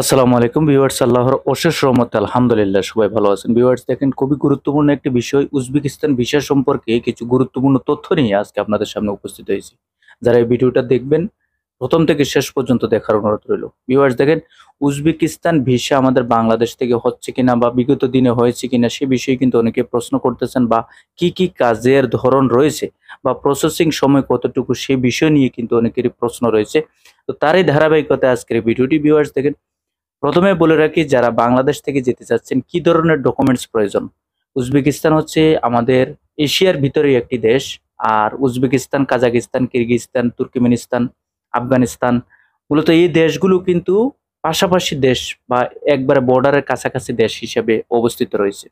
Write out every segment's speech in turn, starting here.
আসসালামু আলাইকুম ভিউয়ার্স, আল্লাহর অশেষ রহমতে আলহামদুলিল্লাহ সবাই ভালো আছেন। ভিউয়ার্স দেখেন, খুবই গুরুত্বপূর্ণ একটি বিষয়, উজবেকিস্তান ভিসা সম্পর্কে কিছু গুরুত্বপূর্ণ তথ্য নিয়ে আজকে আপনাদের সামনে উপস্থিত হয়েছি। যারা এই ভিডিওটা দেখবেন প্রথম থেকে শেষ পর্যন্ত দেখার অনুরোধ রইল। ভিউয়ার্স দেখেন, উজবেকিস্তান ভিসা আমাদের বাংলাদেশ থেকে হচ্ছে কিনা বা বিগত দিনে হয়েছে কিনা সে বিষয়ে কিন্তু অনেকে প্রশ্ন করতেছেন, বা কি কি কাজের ধরন রয়েছে বা প্রসেসিং সময় কতটুকু সে বিষয় নিয়ে কিন্তু অনেকেরই প্রশ্ন রয়েছে। তো তারই ধারাবাহিকতায় আজকের এই ভিডিওটি। ভিউয়ার্স দেখেন, প্রথমে বলে রাখি, যারা বাংলাদেশ থেকে যেতে চাচ্ছেন কি ধরনের ডকুমেন্টস প্রয়োজন। উজবেকিস্তান হচ্ছে আমাদের এশিয়ার ভিতরেই একটি দেশ। আর Uzbekistan, Kazakhstan, Kyrgyzstan, Turkmenistan, Afghanistan, মূলত এই দেশগুলো কিন্তু পাশাপাশি দেশ বা একবারে বর্ডারের কাছাকাছি দেশ হিসেবে অবস্থিত রয়েছে।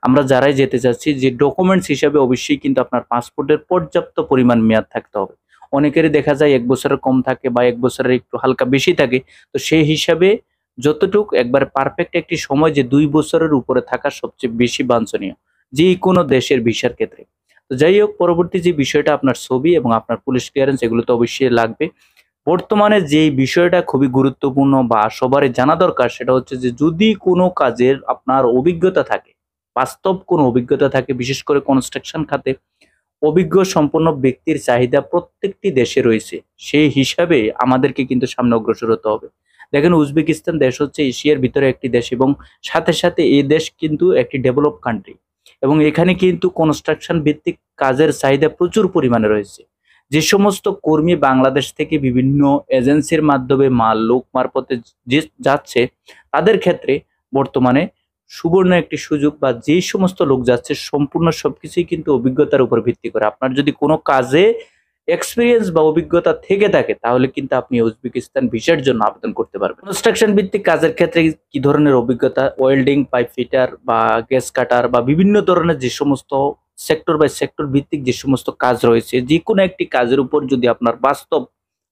আমরা যারাই যেতে চাচ্ছি, যে ডকুমেন্টস হিসেবে অবশ্যই কিন্তু আপনার পাসপোর্টের পর্যাপ্ত পরিমাণ মেয়াদ থাকতে হবে। অনেকেরই দেখা যায় 1 বছরের কম থাকে বা 1 বছরের একটু হালকা বেশি থাকে। তো সেই হিসাবে যতটুকু একবার পারফেক্ট একটি সময়, যে 2 বছরের উপরে থাকা সবচেয়ে বেশি বাঞ্ছনীয় যে কোনো দেশের ভিসার ক্ষেত্রে। তো যাই হোক, পরবর্তী যে বিষয়টা, আপনার ছবি এবং আপনার পুলিশ ক্লিয়ারেন্স, এগুলো তো অবশ্যই লাগবে। বর্তমানে যে বিষয়টা খুবই গুরুত্বপূর্ণ বা সবারই জানা দরকার, সেটা হচ্ছে যে যদি কোনো কাজের আপনার অভিজ্ঞতা থাকে, বাস্তব কোনো অভিজ্ঞতা থাকে, বিশেষ করে কনস্ট্রাকশন খাতে অভিজ্ঞ সম্পন্ন ব্যক্তির চাহিদা প্রত্যেকটি দেশে রয়েছে। সেই হিসাবে আমাদেরকে কিন্তু সামনে অগ্রসর হতে হবে। দেখেন, উজবেকিস্তান দেশ হচ্ছে এশিয়ার ভিতরে একটি দেশ, এবং সাথে সাথে এই দেশ কিন্তু একটি ডেভেলপ কান্ট্রি, এবং এখানে কিন্তু কনস্ট্রাকশন ভিত্তিক কাজের চাহিদা প্রচুর পরিমাণে রয়েছে। যে সমস্ত কর্মী বাংলাদেশ থেকে বিভিন্ন এজেন্সির মাধ্যমে মাল লোক মারফতে যে যাচ্ছে, তাদের ক্ষেত্রে বর্তমানে সুবর্ণ একটি সুযোগ, বা যেই সমস্ত লোক যাচ্ছে সম্পূর্ণ সবকিছুই কিন্তু অভিজ্ঞতার উপর ভিত্তি করে। আপনার যদি কোনো কাজে এক্সপিরিয়েন্স বা অভিজ্ঞতা থেকে থাকে, তাহলে কিন্তু আপনি উজবেকিস্তান ভিসার জন্য আবেদন করতে পারবেন। কনস্ট্রাকশন ভিত্তিক কাজের ক্ষেত্রে কি ধরনের অভিজ্ঞতা? ওয়েল্ডিং, পাইপ ফিটার বা গ্যাস কাটার বা বিভিন্ন ধরনের যে সমস্ত সেক্টর বাই সেক্টর ভিত্তিক যে সমস্ত কাজ রয়েছে, যে কোনো একটি কাজের উপর যদি আপনার বাস্তব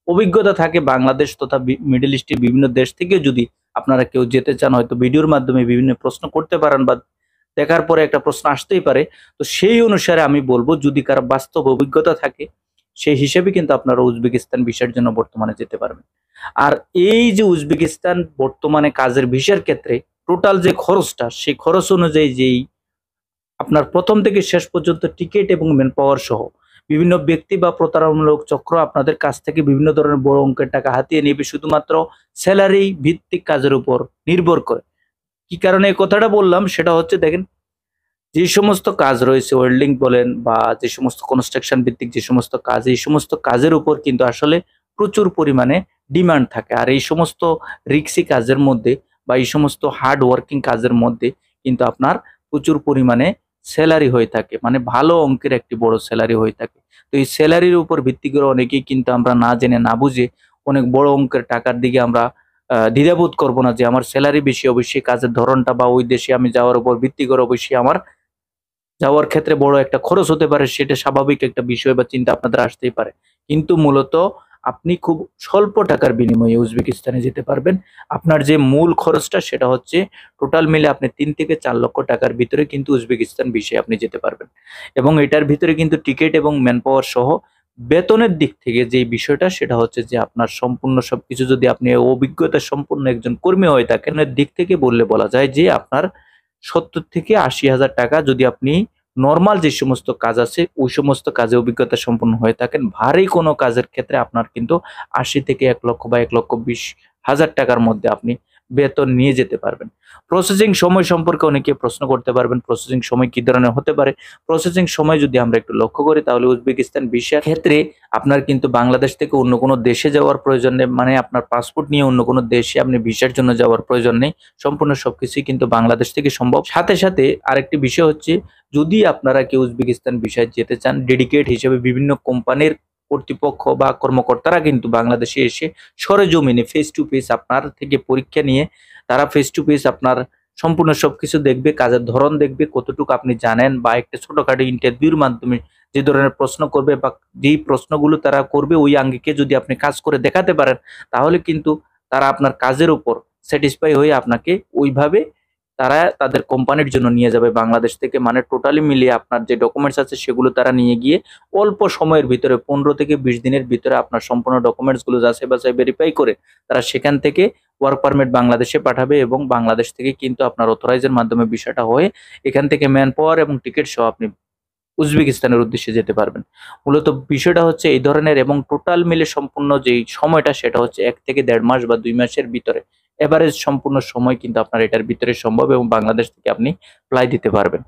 অভিজ্ঞতা থাকে, বাংলাদেশ তথা মিডল ইস্টের বিভিন্ন দেশ থেকে যদি আপনারা কেউ যেতে চান, হয়তো ভিডিওর মাধ্যমে বিভিন্ন প্রশ্ন করতে পারেন, বা দেখার পরে একটা প্রশ্ন আসতেই পারে। তো সেই অনুসারে আমি বলবো, যদি কারো বাস্তব অভিজ্ঞতা থাকে, সেই হিসেবে কিন্তু আপনারা উজবেকিস্তান ভিসার জন্য বর্তমানে যেতে পারবেন। আর এই যে উজবেকিস্তান বর্তমানে কাজের ভিসার ক্ষেত্রে টোটাল যে খরচটা, সেই খরচ অনুযায়ী যেই আপনার প্রথম থেকে শেষ পর্যন্ত টিকিট এবং ম্যান পাওয়ার সহ বিভিন্ন ব্যক্তি বা প্রতারণামূলক চক্র আপনাদের কাছ থেকে বিভিন্ন ধরনের বড় অঙ্কের টাকা হাতিয়ে নেবে শুধুমাত্র স্যালারি ভিত্তিক কাজের উপর নির্ভর করে। কি কারণে এই কথাটা বললাম, সেটা হচ্ছে দেখেন, যে সমস্ত কাজ রয়েছে, ওয়েল্ডিং বলেন বা যে সমস্ত কনস্ট্রাকশন ভিত্তিক যে সমস্ত কাজ, এই সমস্ত কাজের উপর কিন্তু আসলে প্রচুর পরিমাণে ডিমান্ড থাকে। আর এই সমস্ত রিক্সি কাজের মধ্যে বা এই সমস্ত হার্ড ওয়ার্কিং কাজের মধ্যে কিন্তু আপনার প্রচুর পরিমাণে স্যালারি হয়ে থাকে, মানে ভালো অঙ্কের একটি বড় স্যালারি হয়ে থাকে। তো এই স্যালারির উপর ভিত্তি করে অনেকেই কিন্তু আমরা না জেনে না বুঝে অনেক বড় অঙ্কের টাকার দিকে আমরা দ্বিধাবোধ করবো না, যে আমার স্যালারি বেশি, অবশ্যই কাজের ধরনটা বা ওই দেশে আমি যাওয়ার উপর ভিত্তি করে অবশ্যই আমার যাওয়ার ক্ষেত্রে বড় একটা খরচ হতে পারে, সেটা স্বাভাবিক একটা বিষয় বা চিন্তা আপনাদের আসতেই পারে। কিন্তু মূলত আপনি খুব স্বল্প টাকার বিনিময়ে উজবেকিস্তানে যেতে পারবেন। আপনার যে মূল খরচটা, সেটা হচ্ছে টোটাল মিলে আপনি 3 থেকে 4 লক্ষ টাকার ভিতরে কিন্তু উজবেকিস্তান ভিসায় আপনি যেতে পারবেন। এবং এটার ভিতরে কিন্তু টিকিট এবং ম্যান পাওয়ার সহ বেতনের দিক থেকে যে বিষয়টা, সেটা হচ্ছে যে আপনার সম্পূর্ণ সবকিছু, যদি আপনি অভিজ্ঞতা সম্পূর্ণ একজন কর্মী হয়ে থাকেন, এর দিক থেকে বলা যায় যে আপনার 70 থেকে 80 হাজার টাকা, যদি আপনি নরমাল যে সমস্ত কাজ আছে ওই সমস্ত কাজে অভিজ্ঞতা সম্পন্ন হয়ে থাকেন। ভারী কোনো কাজের ক্ষেত্রে আপনার কিন্তু 80 থেকে 1 লক্ষ বা 1,20,000 টাকার মধ্যে আপনি বেতন নিয়ে যেতে পারবেন। প্রসেসিং সময় সম্পর্কে অনেকে প্রশ্ন করতে পারবেন, প্রসেসিং সময় কি ধরনের হতে পারে। প্রসেসিং সময় যদি আমরা একটু লক্ষ্য করি, তাহলে উজবেকিস্তান ভিসার ক্ষেত্রে আপনার কিন্তু বাংলাদেশ থেকে অন্য কোনো দেশে যাওয়ার প্রয়োজন নেই, মানে আপনার পাসপোর্ট নিয়ে অন্য কোনো দেশে আপনি ভিসার জন্য যাওয়ার প্রয়োজন নেই। সম্পূর্ণ সবকিছুই কিন্তু বাংলাদেশ থেকে সম্ভব। সাথে সাথে আরেকটি বিষয় হচ্ছে, যদি আপনারা কেউ উজবেকিস্তান ভিসায় যেতে চান, ডেডিকেট হিসেবে বিভিন্ন কোম্পানির কর্তৃপক্ষ বা কর্মকর্তারা কিন্তু বাংলাদেশে এসে সরেজমিনে ফেস টু ফেস আপনার থেকে পরীক্ষা নিয়ে, তারা ফেস টু ফেস আপনার সম্পূর্ণ সবকিছু দেখবে, কাজের ধরন দেখবে, কতটুকু আপনি জানেন, বা একটা ছোটখাটো ইন্টারভিউর মাধ্যমে যে ধরনের প্রশ্ন করবে বা যেই প্রশ্নগুলো তারা করবে, ওই আঙ্গিকে যদি আপনি কাজ করে দেখাতে পারেন, তাহলে কিন্তু তারা আপনার কাজের উপর স্যাটিসফাই হয়ে আপনাকে ওইভাবে তারা তাদের কোম্পানির জন্য নিয়ে যাবে বাংলাদেশ থেকে। মানে টোটালি মিলিয়ে আপনার যে ডকুমেন্টস আছে সেগুলো তারা নিয়ে গিয়ে অল্প সময়ের ভিতরে 15 থেকে 20 দিনের ভিতরে আপনার সম্পূর্ণ ডকুমেন্টস গুলো যাচাই বাছাই ভেরিফাই করে তারা সেখান থেকে ওয়ার্ক পারমিট বাংলাদেশে পাঠাবে, এবং বাংলাদেশ থেকে কিন্তু আপনার অথরাইজের মাধ্যমে বিষয়টা হয়ে এখান থেকে ম্যান পাওয়ার এবং টিকিট সহ আপনি উজবেকিস্তানের উদ্দেশ্যে যেতে পারবেন। মূলত বিষয়টা হচ্ছে এই ধরনের, এবং টোটাল মিলে সম্পূর্ণ যেই সময়টা সেটা হচ্ছে 1 থেকে 1.5 মাস বা 2 মাসের ভিতরে। এভারেজ সম্পূর্ণ সময় কিন্তু আপনার এটার ভিতরে সম্ভব, এবং বাংলাদেশ থেকে আপনি ফ্লাই দিতে পারবেন।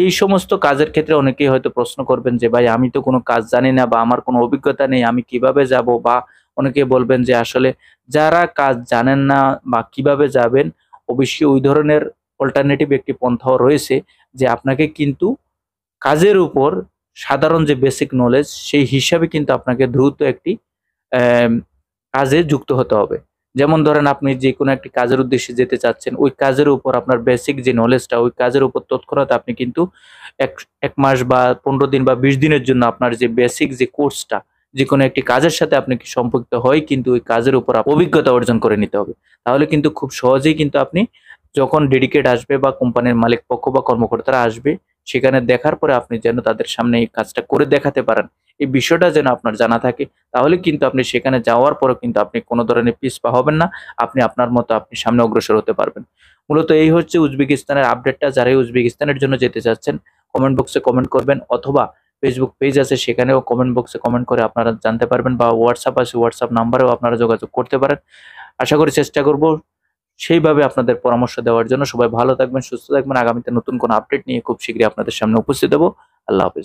এই সমস্ত কাজের ক্ষেত্রে অনেকেই হয়তো প্রশ্ন করবেন যে ভাই আমি তো কোনো কাজ জানি না বা আমার কোনো অভিজ্ঞতা নেই, আমি কিভাবে যাব? বা অনেকে বলবেন যে আসলে যারা কাজ জানেন না বা কিভাবে যাবেন, অবশ্যই ওই ধরনের অল্টারনেটিভ একটি পন্থাও রয়েছে যে আপনাকে কিন্তু কাজের উপর সাধারণ যে বেসিক নলেজ সেই হিসাবে কিন্তু আপনাকে দ্রুত একটি আম কাজে যুক্ত হতে হবে। যেমন ধরেন আপনি যেকোনো একটি কাজের উদ্দেশ্যে যেতে চাচ্ছেন, ওই কাজের উপর আপনার বেসিক যে নলেজটা, ওই কাজের উপর তৎক্ষণাৎ আপনি কিন্তু ১ মাস বা ১৫ দিন বা ২০ দিনের জন্য আপনার যে বেসিক যে কোর্সটা, যেকোনো একটি কাজের সাথে আপনি কি সম্পৃক্ত হয়ে কিন্তু ওই কাজের উপর অভিজ্ঞতা অর্জন করে নিতে হবে। তাহলে কিন্তু খুব সহজেই কিন্তু আপনি যখন ডেডিকেট আসবে বা কোম্পানির মালিক পক্ষ বা কর্মকর্তারা আসবে, সেখানে দেখার পরে আপনি যেন তাদের সামনে এই কাজটা করে দেখাতে পারেন। এই বিষয়টা যেন আপনার জানা থাকে। তাহলে কিন্তু আপনি সেখানে যাওয়ার পরেও কিন্তু আপনি কোন ধরনের পিছপা হবেন না। আপনি আপনার মতো আপনি সামনে অগ্রসর হতে পারবেন। মূলত এই হচ্ছে উজবেকিস্তানের আপডেটটা। যারা এই উজবেকিস্তানের জন্য যেতে চাচ্ছেন, কমেন্ট বক্সে কমেন্ট করবেন, অথবা ফেসবুক পেজ আছে সেখানেও কমেন্ট বক্সে কমেন্ট করে আপনারা জানতে পারবেন, বা হোয়াটসঅ্যাপ আছে হোয়াটসঅ্যাপ নাম্বারেও আপনারা যোগাযোগ করতে পারেন। আশা করি চেষ্টা করব সেইভাবে আপনাদের পরামর্শ দেওয়ার জন্য। সবাই ভালো থাকবেন, সুস্থ থাকবেন। আগামীতে নতুন কোনো আপডেট নিয়ে খুব শীঘ্রই আপনাদের সামনে উপস্থিত হব। আল্লাহ হাফেজ।